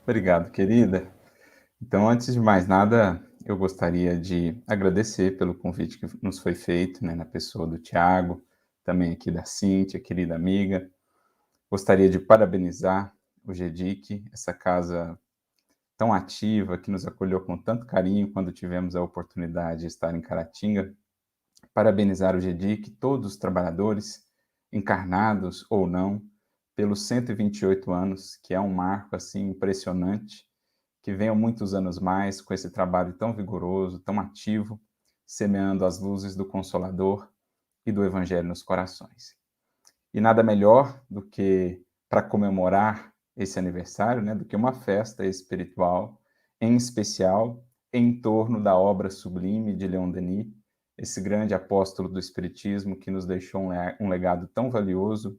Obrigado, querida. Então, antes de mais nada, eu gostaria de agradecer pelo convite que nos foi feito, né, na pessoa do Tiago, também aqui da Cíntia, querida amiga. Gostaria de parabenizar o GEDIC, essa casa tão ativa, que nos acolheu com tanto carinho quando tivemos a oportunidade de estar em Caratinga. Parabenizar o GEDIC, todos os trabalhadores, encarnados ou não, pelos 128 anos, que é um marco assim impressionante. Que venham muitos anos mais com esse trabalho tão vigoroso, tão ativo, semeando as luzes do Consolador e do Evangelho nos corações. E nada melhor do que para comemorar esse aniversário, né, do que uma festa espiritual, em especial em torno da obra sublime de Leon Denis, esse grande apóstolo do Espiritismo que nos deixou um legado tão valioso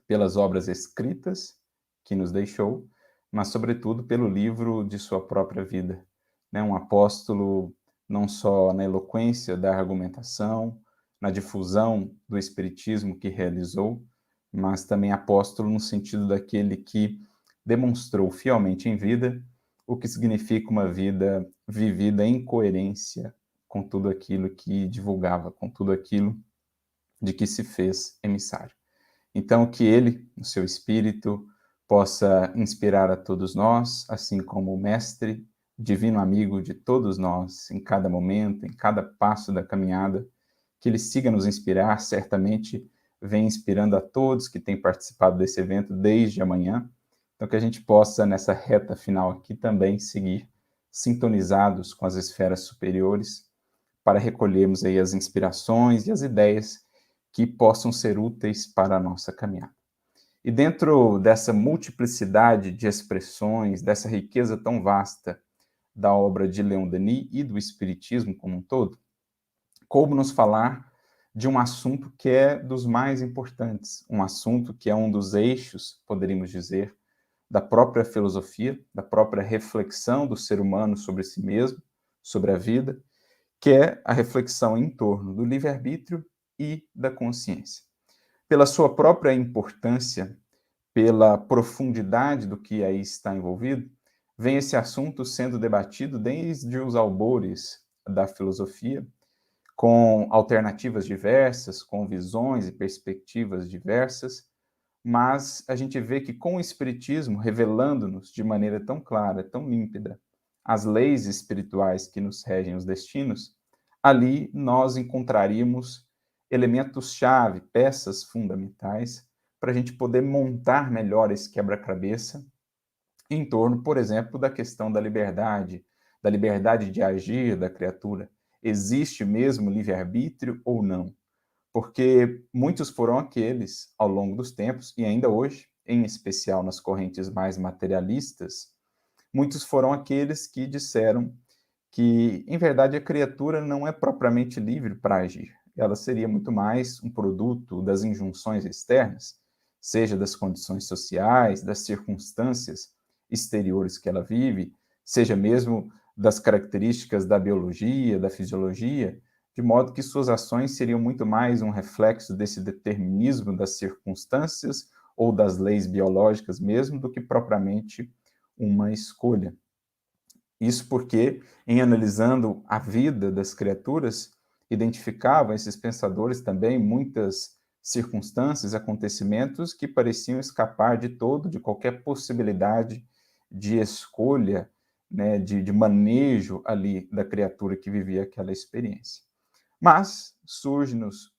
pelas obras escritas que nos deixou, mas, sobretudo, pelo livro de sua própria vida. Né? Um apóstolo não só na eloquência da argumentação, na difusão do espiritismo que realizou, mas também apóstolo no sentido daquele que demonstrou fielmente em vida o que significa uma vida vivida em coerência com tudo aquilo que divulgava, com tudo aquilo de que se fez emissário. Então, que ele, no seu espírito, possa inspirar a todos nós, assim como o Mestre, divino amigo de todos nós, em cada momento, em cada passo da caminhada, que ele siga nos inspirar, certamente vem inspirando a todos que têm participado desse evento desde amanhã. Então, que a gente possa, nessa reta final aqui, também seguir sintonizados com as esferas superiores, para recolhermos aí as inspirações e as ideias que possam ser úteis para a nossa caminhada. E dentro dessa multiplicidade de expressões, dessa riqueza tão vasta da obra de Leon Denis e do Espiritismo como um todo, coube nos falar de um assunto que é dos mais importantes, um assunto que é um dos eixos, poderíamos dizer, da própria filosofia, da própria reflexão do ser humano sobre si mesmo, sobre a vida, que é a reflexão em torno do livre-arbítrio e da consciência. Pela sua própria importância, pela profundidade do que aí está envolvido, vem esse assunto sendo debatido desde os albores da filosofia, com alternativas diversas, com visões e perspectivas diversas, mas a gente vê que com o Espiritismo revelando-nos de maneira tão clara, tão límpida, as leis espirituais que nos regem os destinos, ali nós encontraríamos elementos-chave, peças fundamentais, para a gente poder montar melhor esse quebra-cabeça em torno, por exemplo, da questão da liberdade de agir da criatura. Existe mesmo livre-arbítrio ou não? Porque muitos foram aqueles, ao longo dos tempos, e ainda hoje, em especial nas correntes mais materialistas, muitos foram aqueles que disseram que, em verdade, a criatura não é propriamente livre para agir. Ela seria muito mais um produto das injunções externas, seja das condições sociais, das circunstâncias exteriores que ela vive, seja mesmo das características da biologia, da fisiologia, de modo que suas ações seriam muito mais um reflexo desse determinismo das circunstâncias ou das leis biológicas mesmo, do que propriamente uma escolha. Isso porque, em analisando a vida das criaturas, identificavam esses pensadores também muitas circunstâncias, acontecimentos que pareciam escapar de qualquer possibilidade de escolha, né, de manejo ali da criatura que vivia aquela experiência. Mas surge-nos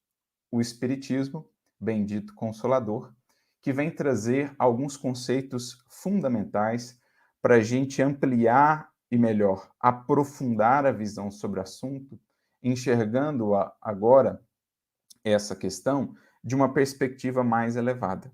o Espiritismo, bendito Consolador, que vem trazer alguns conceitos fundamentais para a gente ampliar e, melhor, aprofundar a visão sobre o assunto, enxergando agora essa questão de uma perspectiva mais elevada,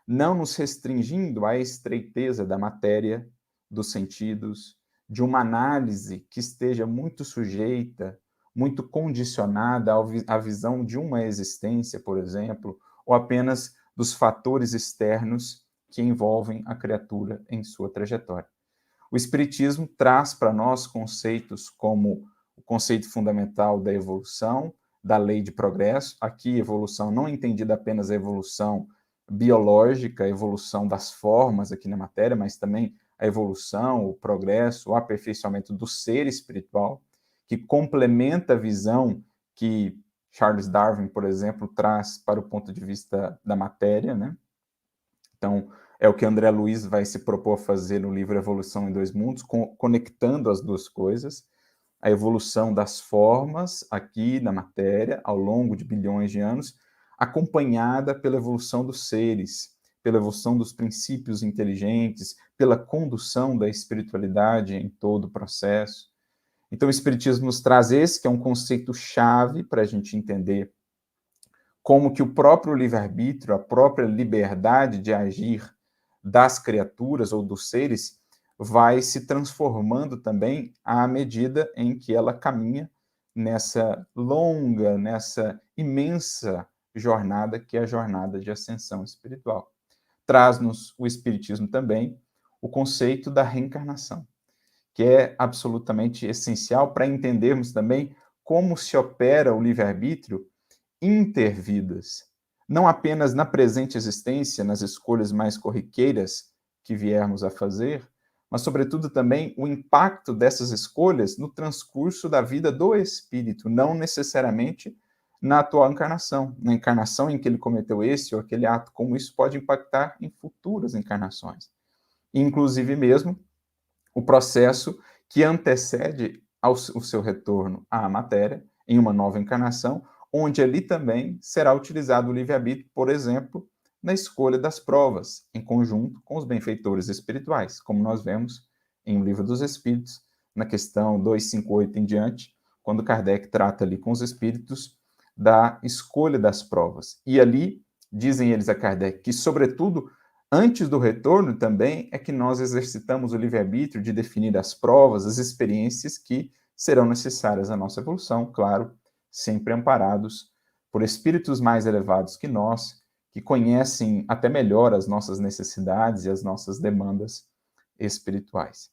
não nos restringindo à estreiteza da matéria, dos sentidos, de uma análise que esteja muito sujeita, muito condicionada à visão de uma existência, por exemplo, ou apenas dos fatores externos que envolvem a criatura em sua trajetória. O Espiritismo traz para nós conceitos como o conceito fundamental da evolução, da lei de progresso, aqui evolução não entendida apenas a evolução biológica, a evolução das formas aqui na matéria, mas também a evolução, o progresso, o aperfeiçoamento do ser espiritual, que complementa a visão que Charles Darwin, por exemplo, traz para o ponto de vista da matéria, né? Então, é o que André Luiz vai se propor a fazer no livro Evolução em Dois Mundos, conectando as duas coisas, a evolução das formas aqui na matéria, ao longo de bilhões de anos, acompanhada pela evolução dos seres, pela evolução dos princípios inteligentes, pela condução da espiritualidade em todo o processo. Então, o Espiritismo nos traz esse, que é um conceito-chave para a gente entender como que o próprio livre-arbítrio, a própria liberdade de agir das criaturas ou dos seres, vai se transformando também à medida em que ela caminha nessa longa, nessa imensa jornada que é a jornada de ascensão espiritual. Traz-nos o Espiritismo também o conceito da reencarnação, que é absolutamente essencial para entendermos também como se opera o livre-arbítrio intervidas, não apenas na presente existência, nas escolhas mais corriqueiras que viermos a fazer, mas, sobretudo, também o impacto dessas escolhas no transcurso da vida do espírito, não necessariamente na atual encarnação, na encarnação em que ele cometeu esse ou aquele ato, como isso pode impactar em futuras encarnações. Inclusive mesmo o processo que antecede o seu retorno à matéria, em uma nova encarnação, onde ali também será utilizado o livre-arbítrio, por exemplo, na escolha das provas, em conjunto com os benfeitores espirituais, como nós vemos em O Livro dos Espíritos, na questão 258 em diante, quando Kardec trata ali com os espíritos da escolha das provas. E ali, dizem eles a Kardec, que, sobretudo, antes do retorno também é que nós exercitamos o livre-arbítrio de definir as provas, as experiências que serão necessárias à nossa evolução, claro, sempre amparados por espíritos mais elevados que nós, que conhecem até melhor as nossas necessidades e as nossas demandas espirituais.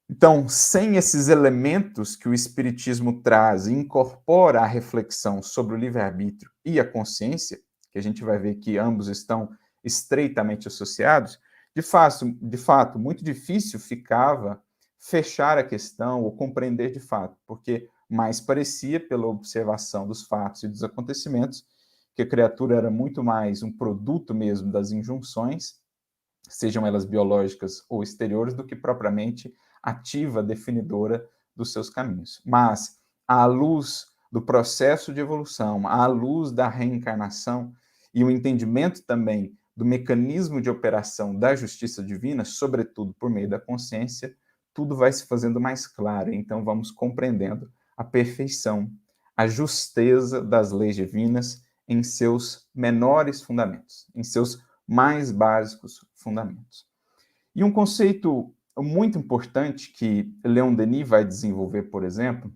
Então, sem esses elementos que o Espiritismo traz e incorpora à reflexão sobre o livre-arbítrio e a consciência, que a gente vai ver que ambos estão estreitamente associados, de fato, muito difícil ficava fechar a questão ou compreender de fato, porque mais parecia, pela observação dos fatos e dos acontecimentos, que a criatura era muito mais um produto mesmo das injunções, sejam elas biológicas ou exteriores, do que propriamente ativa, definidora dos seus caminhos. Mas, à luz do processo de evolução, à luz da reencarnação e o entendimento também do mecanismo de operação da justiça divina, sobretudo por meio da consciência, tudo vai se fazendo mais claro. Então, vamos compreendendo a perfeição, a justeza das leis divinas em seus menores fundamentos, em seus mais básicos fundamentos. E um conceito muito importante que Leon Denis vai desenvolver, por exemplo,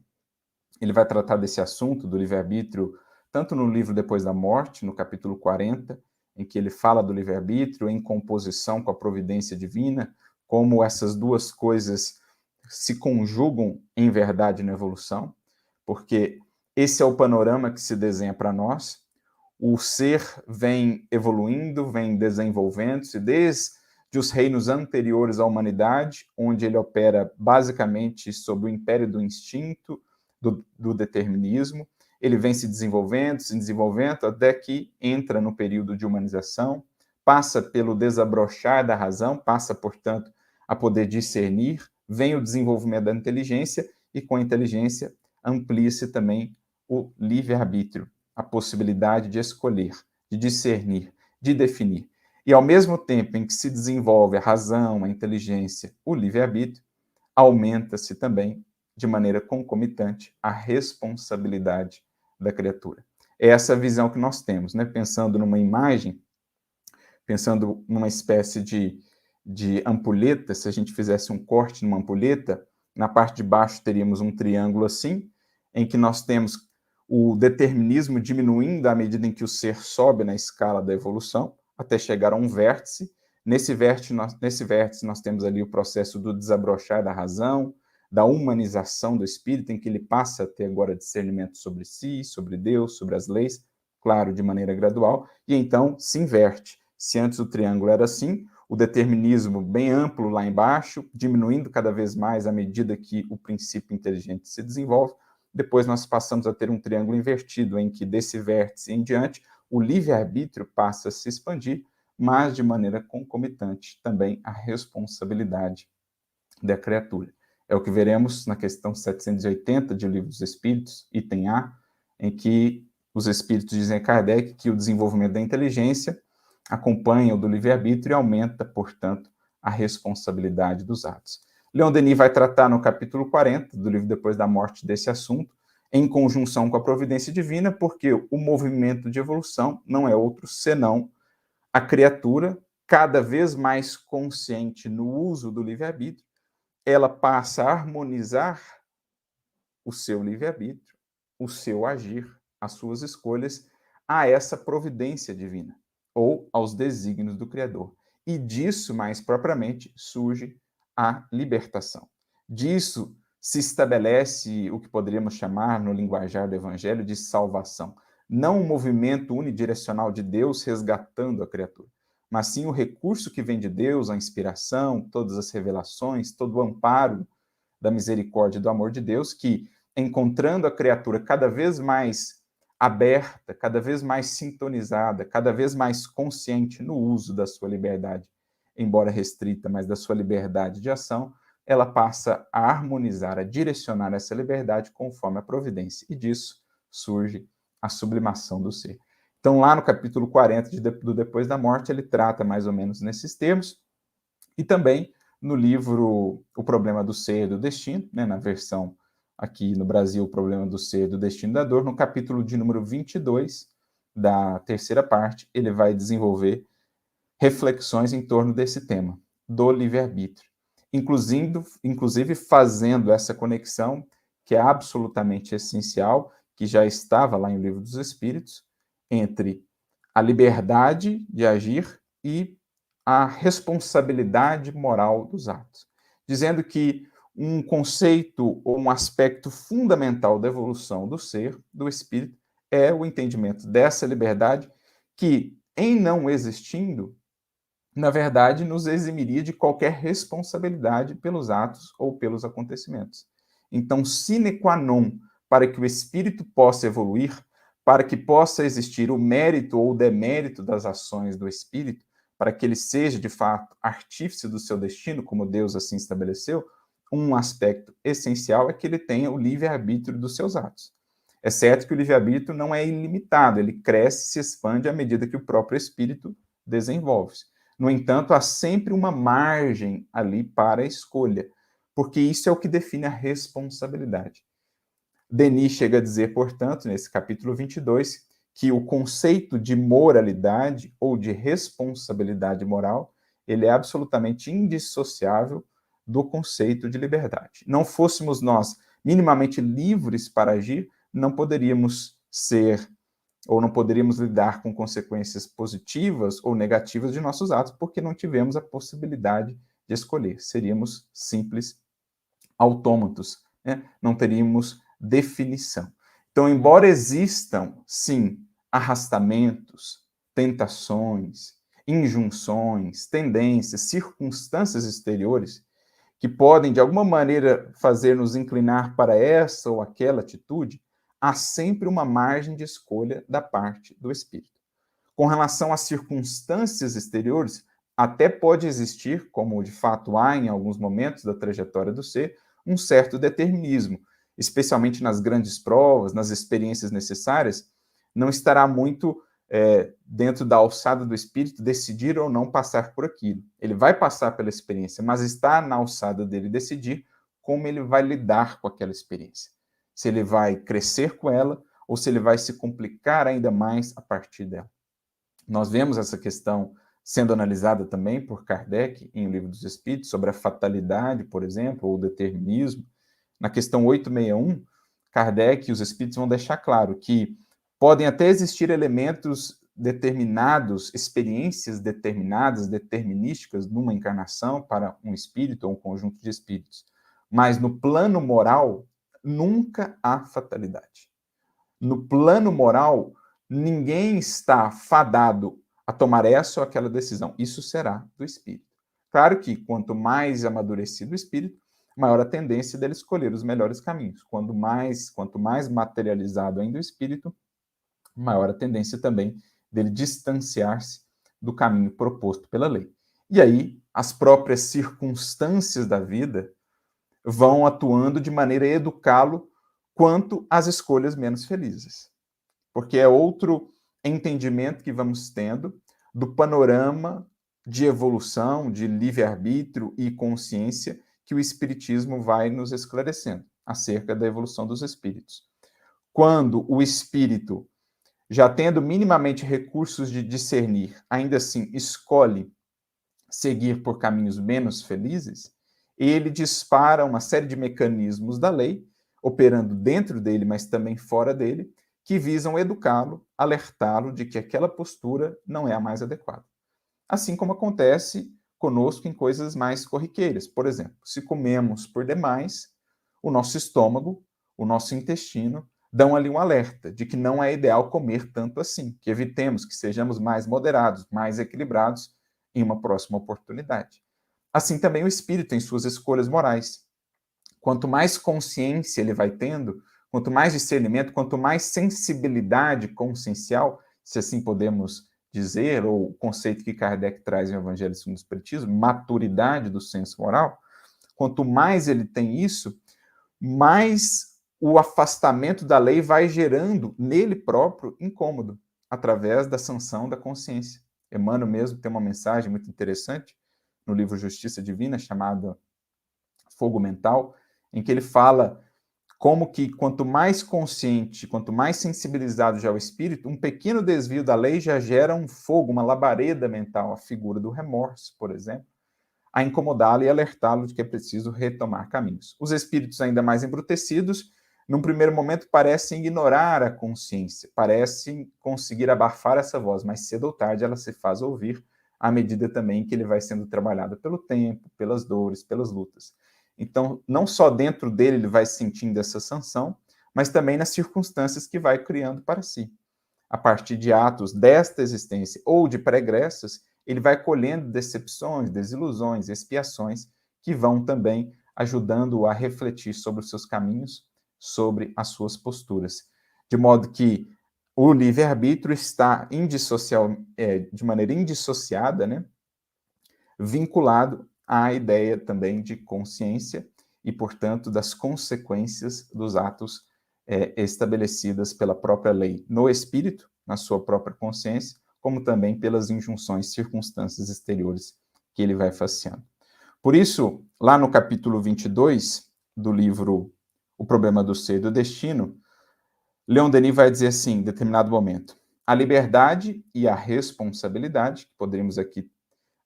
ele vai tratar desse assunto do livre-arbítrio, tanto no livro Depois da Morte, no capítulo 40, em que ele fala do livre-arbítrio em composição com a providência divina, como essas duas coisas se conjugam em verdade na evolução, porque esse é o panorama que se desenha para nós. O ser vem evoluindo, vem desenvolvendo-se desde os reinos anteriores à humanidade, onde ele opera basicamente sob o império do instinto, do determinismo. Ele vem se desenvolvendo, até que entra no período de humanização, passa pelo desabrochar da razão, passa, portanto, a poder discernir, vem o desenvolvimento da inteligência, e com a inteligência amplia-se também o livre-arbítrio, a possibilidade de escolher, de discernir, de definir. E ao mesmo tempo em que se desenvolve a razão, a inteligência, o livre-arbítrio, aumenta-se também, de maneira concomitante, a responsabilidade da criatura. É essa visão que nós temos, né? Pensando numa imagem, pensando numa espécie de ampulheta, se a gente fizesse um corte numa ampulheta, na parte de baixo teríamos um triângulo assim, em que nós temos o determinismo diminuindo à medida em que o ser sobe na escala da evolução, até chegar a um vértice. Nesse vértice nós temos ali o processo do desabrochar da razão, da humanização do espírito, em que ele passa a ter agora discernimento sobre si, sobre Deus, sobre as leis, claro, de maneira gradual, e então se inverte. Se antes o triângulo era assim, o determinismo bem amplo lá embaixo, diminuindo cada vez mais à medida que o princípio inteligente se desenvolve. Depois nós passamos a ter um triângulo invertido, em que desse vértice em diante, o livre-arbítrio passa a se expandir, mas de maneira concomitante também a responsabilidade da criatura. É o que veremos na questão 780 de Livro dos Espíritos, item A, em que os espíritos dizem a Kardec que o desenvolvimento da inteligência acompanha o do livre-arbítrio e aumenta, portanto, a responsabilidade dos atos. Leon Denis vai tratar no capítulo 40 do livro Depois da Morte desse assunto, em conjunção com a providência divina, porque o movimento de evolução não é outro senão a criatura, cada vez mais consciente no uso do livre-arbítrio, ela passa a harmonizar o seu livre-arbítrio, o seu agir, as suas escolhas, a essa providência divina, ou aos desígnios do Criador. E disso, mais propriamente, surge a libertação. Disso se estabelece o que poderíamos chamar, no linguajar do Evangelho, de salvação. Não um movimento unidirecional de Deus resgatando a criatura, mas sim o recurso que vem de Deus, a inspiração, todas as revelações, todo o amparo da misericórdia e do amor de Deus, que, encontrando a criatura cada vez mais aberta, cada vez mais sintonizada, cada vez mais consciente no uso da sua liberdade, embora restrita, mas da sua liberdade de ação, ela passa a harmonizar, a direcionar essa liberdade conforme a providência. E disso surge a sublimação do ser. Então, lá no capítulo 40 do Depois da Morte, ele trata mais ou menos nesses termos, e também no livro O Problema do Ser e do Destino, né, na versão aqui no Brasil, O Problema do Ser e do Destino da Dor, no capítulo de número 22, da terceira parte, ele vai desenvolver reflexões em torno desse tema, do livre-arbítrio, inclusive fazendo essa conexão, que é absolutamente essencial, que já estava lá em O Livro dos Espíritos, entre a liberdade de agir e a responsabilidade moral dos atos, dizendo que um conceito ou um aspecto fundamental da evolução do ser, do espírito, é o entendimento dessa liberdade que, em não existindo, na verdade, nos eximiria de qualquer responsabilidade pelos atos ou pelos acontecimentos. Então, sine qua non, para que o espírito possa evoluir, para que possa existir o mérito ou o demérito das ações do espírito, para que ele seja, de fato, artífice do seu destino, como Deus assim estabeleceu, um aspecto essencial é que ele tenha o livre-arbítrio dos seus atos. É certo que o livre-arbítrio não é ilimitado, ele cresce e se expande à medida que o próprio espírito desenvolve-se. No entanto, há sempre uma margem ali para a escolha, porque isso é o que define a responsabilidade. Denis chega a dizer, portanto, nesse capítulo 22, que o conceito de moralidade ou de responsabilidade moral, ele é absolutamente indissociável do conceito de liberdade. Não fôssemos nós minimamente livres para agir, não poderíamos ser ou não poderíamos lidar com consequências positivas ou negativas de nossos atos, porque não tivemos a possibilidade de escolher. Seríamos simples autômatos, né? Não teríamos definição. Então, embora existam, sim, arrastamentos, tentações, injunções, tendências, circunstâncias exteriores que podem, de alguma maneira, fazer-nos inclinar para essa ou aquela atitude, há sempre uma margem de escolha da parte do espírito. Com relação às circunstâncias exteriores, até pode existir, como de fato há em alguns momentos da trajetória do ser, um certo determinismo, especialmente nas grandes provas, nas experiências necessárias, não estará muito dentro da alçada do espírito decidir ou não passar por aquilo. Ele vai passar pela experiência, mas está na alçada dele decidir como ele vai lidar com aquela experiência. Se ele vai crescer com ela ou se ele vai se complicar ainda mais a partir dela. Nós vemos essa questão sendo analisada também por Kardec em O Livro dos Espíritos, sobre a fatalidade, por exemplo, ou o determinismo. Na questão 861, Kardec e os Espíritos vão deixar claro que podem até existir elementos determinados, experiências determinadas, determinísticas numa encarnação para um espírito ou um conjunto de espíritos. Mas no plano moral, nunca há fatalidade. No plano moral, ninguém está fadado a tomar essa ou aquela decisão. Isso será do espírito. Claro que quanto mais amadurecido o espírito, maior a tendência dele escolher os melhores caminhos. Quanto mais materializado ainda o espírito, maior a tendência também dele distanciar-se do caminho proposto pela lei. E aí, as próprias circunstâncias da vida vão atuando de maneira a educá-lo quanto às escolhas menos felizes. Porque é outro entendimento que vamos tendo do panorama de evolução, de livre-arbítrio e consciência que o Espiritismo vai nos esclarecendo acerca da evolução dos espíritos. Quando o espírito, já tendo minimamente recursos de discernir, ainda assim escolhe seguir por caminhos menos felizes, ele dispara uma série de mecanismos da lei, operando dentro dele, mas também fora dele, que visam educá-lo, alertá-lo de que aquela postura não é a mais adequada. Assim como acontece conosco em coisas mais corriqueiras. Por exemplo, se comemos por demais, o nosso estômago, o nosso intestino, dão ali um alerta de que não é ideal comer tanto assim, que evitemos, que sejamos mais moderados, mais equilibrados em uma próxima oportunidade. Assim também o espírito em suas escolhas morais. Quanto mais consciência ele vai tendo, quanto mais discernimento, quanto mais sensibilidade consciencial, se assim podemos dizer, ou o conceito que Kardec traz no Evangelho segundo o Espiritismo, maturidade do senso moral, quanto mais ele tem isso, mais o afastamento da lei vai gerando nele próprio incômodo, através da sanção da consciência. Emmanuel mesmo tem uma mensagem muito interessante no livro Justiça Divina, chamada Fogo Mental, em que ele fala como que quanto mais consciente, quanto mais sensibilizado já é o espírito, um pequeno desvio da lei já gera um fogo, uma labareda mental, a figura do remorso, por exemplo, a incomodá-lo e alertá-lo de que é preciso retomar caminhos. Os espíritos ainda mais embrutecidos, num primeiro momento, parecem ignorar a consciência, parecem conseguir abafar essa voz, mas cedo ou tarde ela se faz ouvir, à medida também que ele vai sendo trabalhado pelo tempo, pelas dores, pelas lutas. Então, não só dentro dele ele vai sentindo essa sanção, mas também nas circunstâncias que vai criando para si. A partir de atos desta existência ou de pregressas, ele vai colhendo decepções, desilusões, expiações, que vão também ajudando-o a refletir sobre os seus caminhos, sobre as suas posturas. De modo que o livre-arbítrio está de maneira indissociada, né, vinculado à ideia também de consciência e, portanto, das consequências dos atos estabelecidas pela própria lei no espírito, na sua própria consciência, como também pelas injunções, circunstâncias exteriores que ele vai faceando. Por isso, lá no capítulo 22 do livro O Problema do Ser e do Destino, Leon Denis vai dizer assim, em determinado momento, a liberdade e a responsabilidade, que poderíamos aqui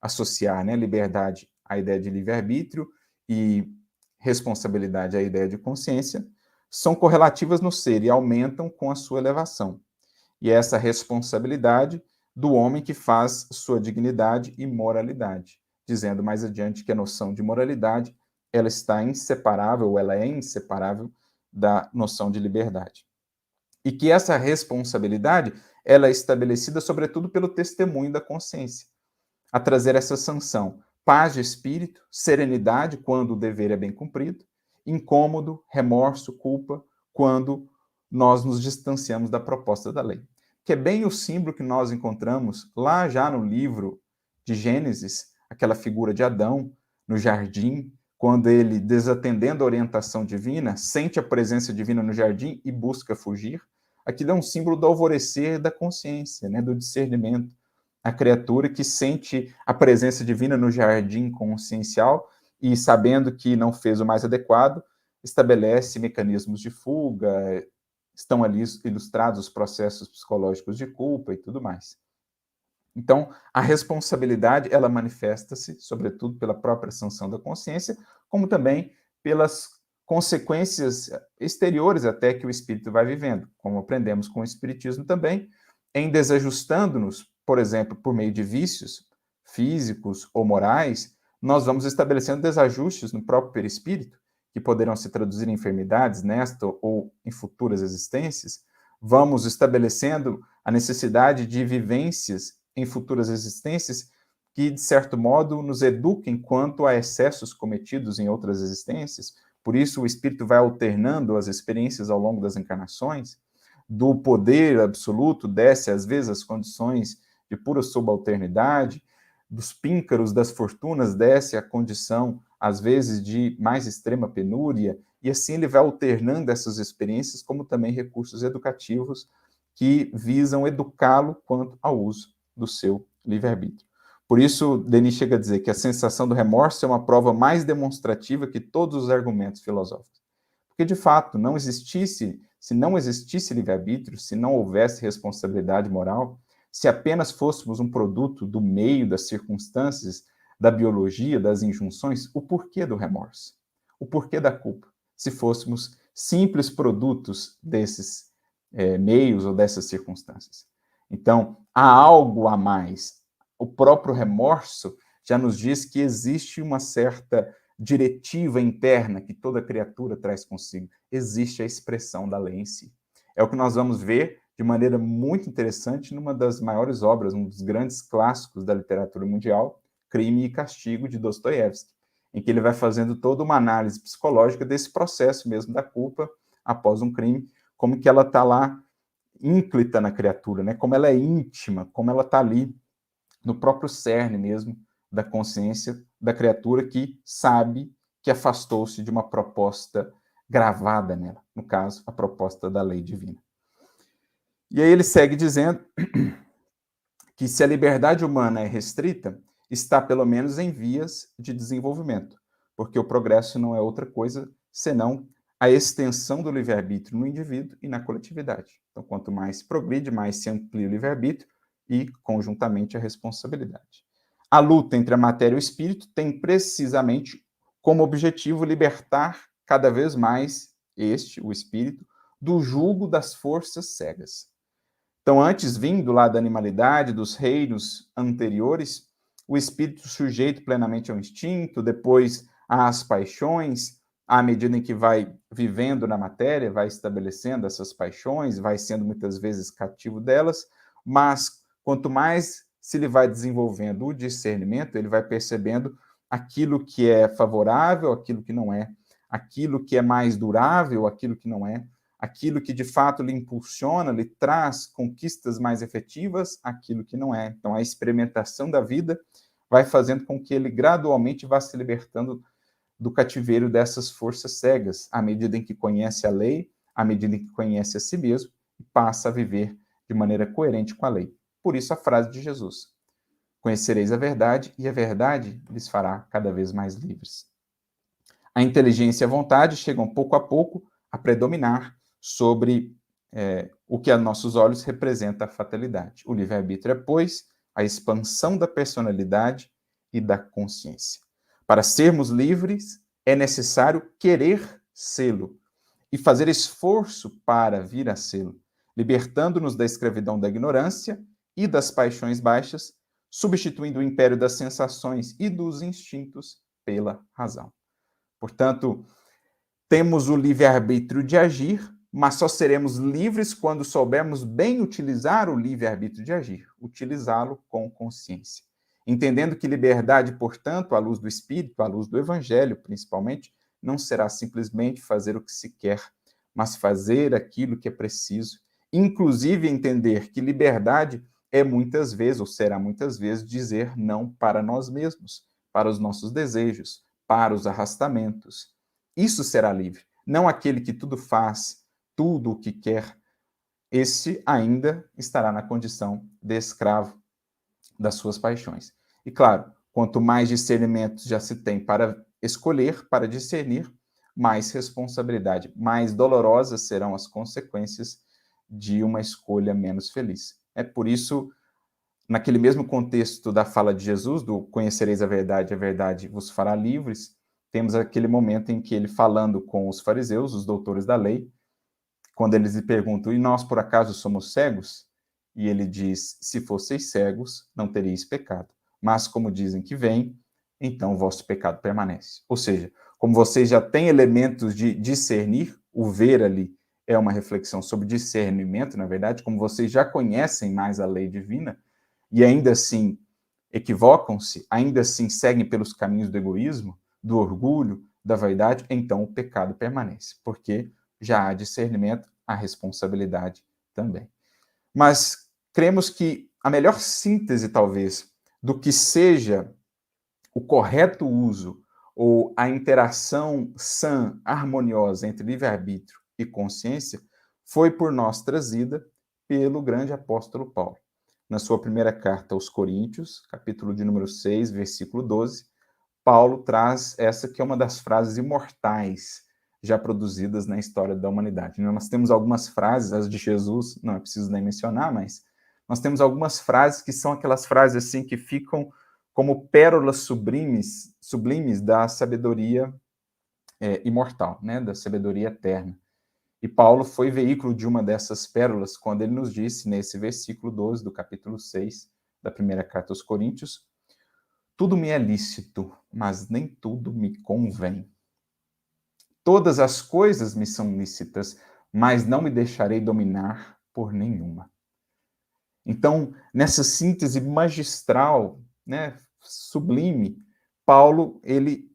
associar, né, liberdade à ideia de livre-arbítrio e responsabilidade à ideia de consciência, são correlativas no ser e aumentam com a sua elevação. E é essa responsabilidade do homem que faz sua dignidade e moralidade, dizendo mais adiante que a noção de moralidade ela está inseparável, ou ela é inseparável da noção de liberdade. E que essa responsabilidade ela é estabelecida sobretudo pelo testemunho da consciência, a trazer essa sanção, paz de espírito, serenidade quando o dever é bem cumprido, incômodo, remorso, culpa, quando nós nos distanciamos da proposta da lei. Que é bem o símbolo que nós encontramos lá já no livro de Gênesis, aquela figura de Adão no jardim, quando ele, desatendendo a orientação divina, sente a presença divina no jardim e busca fugir. Aquilo é um símbolo do alvorecer da consciência, né, do discernimento. A criatura que sente a presença divina no jardim consciencial e, sabendo que não fez o mais adequado, estabelece mecanismos de fuga, estão ali ilustrados os processos psicológicos de culpa e tudo mais. Então, a responsabilidade, ela manifesta-se, sobretudo, pela própria sanção da consciência, como também pelas consequências exteriores até que o espírito vai vivendo, como aprendemos com o espiritismo também, em desajustando-nos, por exemplo, por meio de vícios físicos ou morais, nós vamos estabelecendo desajustes no próprio perispírito, que poderão se traduzir em enfermidades nesta ou em futuras existências, vamos estabelecendo a necessidade de vivências em futuras existências que, de certo modo, nos eduquem quanto a excessos cometidos em outras existências. Por isso, o espírito vai alternando as experiências ao longo das encarnações. Do poder absoluto desce, às vezes, as condições de pura subalternidade. Dos píncaros das fortunas desce a condição, às vezes, de mais extrema penúria. E assim ele vai alternando essas experiências, como também recursos educativos que visam educá-lo quanto ao uso do seu livre-arbítrio. Por isso, Denis chega a dizer que a sensação do remorso é uma prova mais demonstrativa que todos os argumentos filosóficos. Porque, de fato, se não existisse livre-arbítrio, se não houvesse responsabilidade moral, se apenas fôssemos um produto do meio, das circunstâncias, da biologia, das injunções, o porquê do remorso? O porquê da culpa? Se fôssemos simples produtos desses meios ou dessas circunstâncias. Então, há algo a mais. O próprio remorso já nos diz que existe uma certa diretiva interna que toda criatura traz consigo. Existe a expressão da lei em si. É o que nós vamos ver de maneira muito interessante numa das maiores obras, um dos grandes clássicos da literatura mundial, Crime e Castigo, de Dostoiévski, em que ele vai fazendo toda uma análise psicológica desse processo mesmo da culpa após um crime, como que ela está lá ínclita na criatura, né? Como ela é íntima, como ela está ali no próprio cerne mesmo da consciência da criatura que sabe que afastou-se de uma proposta gravada nela, no caso, a proposta da lei divina. E aí ele segue dizendo que se a liberdade humana é restrita, está pelo menos em vias de desenvolvimento, porque o progresso não é outra coisa senão a extensão do livre-arbítrio no indivíduo e na coletividade. Então, quanto mais progride, mais se amplia o livre-arbítrio e, conjuntamente, a responsabilidade. A luta entre a matéria e o espírito tem precisamente como objetivo libertar cada vez mais o espírito, do jugo das forças cegas. Então, antes vindo lá da animalidade, dos reinos anteriores, o espírito sujeito plenamente ao instinto, depois às paixões, à medida em que vai vivendo na matéria, vai estabelecendo essas paixões, vai sendo muitas vezes cativo delas, mas quanto mais se ele vai desenvolvendo o discernimento, ele vai percebendo aquilo que é favorável, aquilo que não é, aquilo que é mais durável, aquilo que não é, aquilo que de fato lhe impulsiona, lhe traz conquistas mais efetivas, aquilo que não é. Então, a experimentação da vida vai fazendo com que ele gradualmente vá se libertando do cativeiro dessas forças cegas, à medida em que conhece a lei, à medida em que conhece a si mesmo, e passa a viver de maneira coerente com a lei. Por isso a frase de Jesus: conhecereis a verdade, e a verdade lhes fará cada vez mais livres. A inteligência e a vontade chegam pouco a pouco a predominar sobre o que a nossos olhos representa a fatalidade. O livre-arbítrio é, pois, a expansão da personalidade e da consciência. Para sermos livres, é necessário querer sê-lo e fazer esforço para vir a sê-lo, libertando-nos da escravidão da ignorância e das paixões baixas, substituindo o império das sensações e dos instintos pela razão. Portanto, temos o livre-arbítrio de agir, mas só seremos livres quando soubermos bem utilizar o livre-arbítrio de agir, utilizá-lo com consciência. Entendendo que liberdade, portanto, à luz do Espírito, à luz do Evangelho, principalmente, não será simplesmente fazer o que se quer, mas fazer aquilo que é preciso. Inclusive entender que liberdade é muitas vezes, ou será muitas vezes, dizer não para nós mesmos, para os nossos desejos, para os arrastamentos. Isso será livre. Não aquele que tudo faz, tudo o que quer. Esse ainda estará na condição de escravo das suas paixões. E claro, quanto mais discernimento já se tem para escolher, para discernir, mais responsabilidade, mais dolorosas serão as consequências de uma escolha menos feliz. É por isso, naquele mesmo contexto da fala de Jesus, do conhecereis a verdade vos fará livres, temos aquele momento em que ele, falando com os fariseus, os doutores da lei, quando eles lhe perguntam, e nós por acaso somos cegos? E ele diz, se fosseis cegos, não teríeis pecado. Mas como dizem que vem, então o vosso pecado permanece. Ou seja, como vocês já têm elementos de discernir, o ver ali é uma reflexão sobre discernimento, na verdade, como vocês já conhecem mais a lei divina, e ainda assim equivocam-se, ainda assim seguem pelos caminhos do egoísmo, do orgulho, da vaidade, então o pecado permanece, porque já há discernimento, há responsabilidade também. Mas cremos que a melhor síntese, talvez, do que seja o correto uso ou a interação sã, harmoniosa entre livre-arbítrio e consciência foi por nós trazida pelo grande apóstolo Paulo. Na sua primeira carta aos Coríntios, capítulo de número 6, versículo 12, Paulo traz essa que é uma das frases imortais já produzidas na história da humanidade. Nós temos algumas frases, as de Jesus, não é preciso nem mencionar, mas nós temos algumas frases que são aquelas frases assim que ficam como pérolas sublimes da sabedoria imortal, né, da sabedoria eterna. E Paulo foi veículo de uma dessas pérolas quando ele nos disse, nesse versículo 12 do capítulo 6 da primeira carta aos Coríntios, tudo me é lícito, mas nem tudo me convém. Todas as coisas me são lícitas, mas não me deixarei dominar por nenhuma. Então, nessa síntese magistral, né, sublime, Paulo ele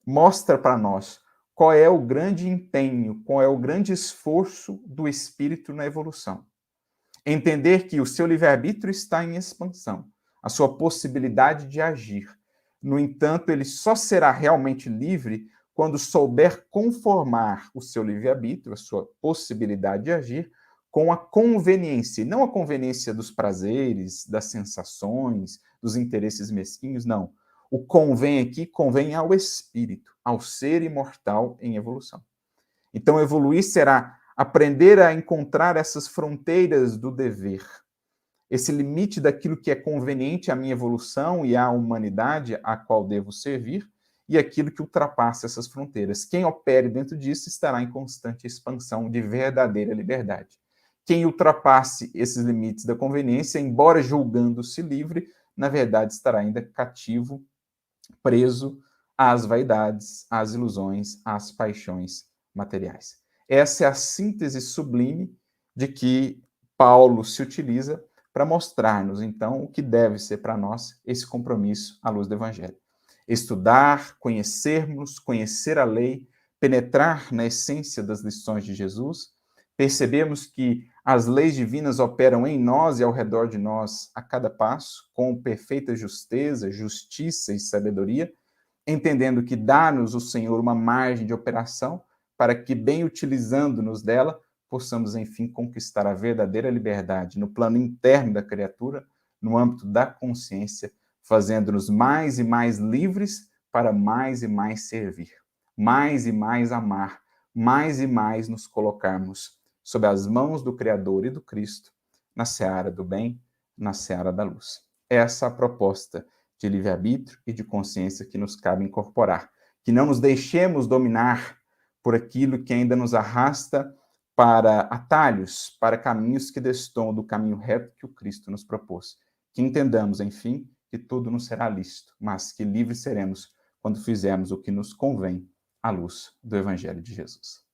mostra para nós qual é o grande empenho, qual é o grande esforço do espírito na evolução. Entender que o seu livre-arbítrio está em expansão, a sua possibilidade de agir. No entanto, ele só será realmente livre quando souber conformar o seu livre-arbítrio, a sua possibilidade de agir, com a conveniência, não a conveniência dos prazeres, das sensações, dos interesses mesquinhos, não. O convém aqui convém ao espírito, ao ser imortal em evolução. Então, evoluir será aprender a encontrar essas fronteiras do dever, esse limite daquilo que é conveniente à minha evolução e à humanidade a qual devo servir, e aquilo que ultrapassa essas fronteiras. Quem opere dentro disso estará em constante expansão de verdadeira liberdade. Quem ultrapasse esses limites da conveniência, embora julgando-se livre, na verdade estará ainda cativo, preso às vaidades, às ilusões, às paixões materiais. Essa é a síntese sublime de que Paulo se utiliza para mostrar-nos, então, o que deve ser para nós esse compromisso à luz do Evangelho. Estudar, conhecermos, conhecer a lei, penetrar na essência das lições de Jesus, percebemos que as leis divinas operam em nós e ao redor de nós a cada passo, com perfeita justeza, justiça e sabedoria, entendendo que dá-nos o Senhor uma margem de operação para que, bem utilizando-nos dela, possamos, enfim, conquistar a verdadeira liberdade no plano interno da criatura, no âmbito da consciência, fazendo-nos mais e mais livres para mais e mais servir, mais e mais amar, mais e mais nos colocarmos sob as mãos do Criador e do Cristo, na seara do bem, na seara da luz. Essa é a proposta de livre-arbítrio e de consciência que nos cabe incorporar. Que não nos deixemos dominar por aquilo que ainda nos arrasta para atalhos, para caminhos que destoam do caminho reto que o Cristo nos propôs. Que entendamos, enfim, que tudo nos será lícito, mas que livres seremos quando fizermos o que nos convém à luz do Evangelho de Jesus.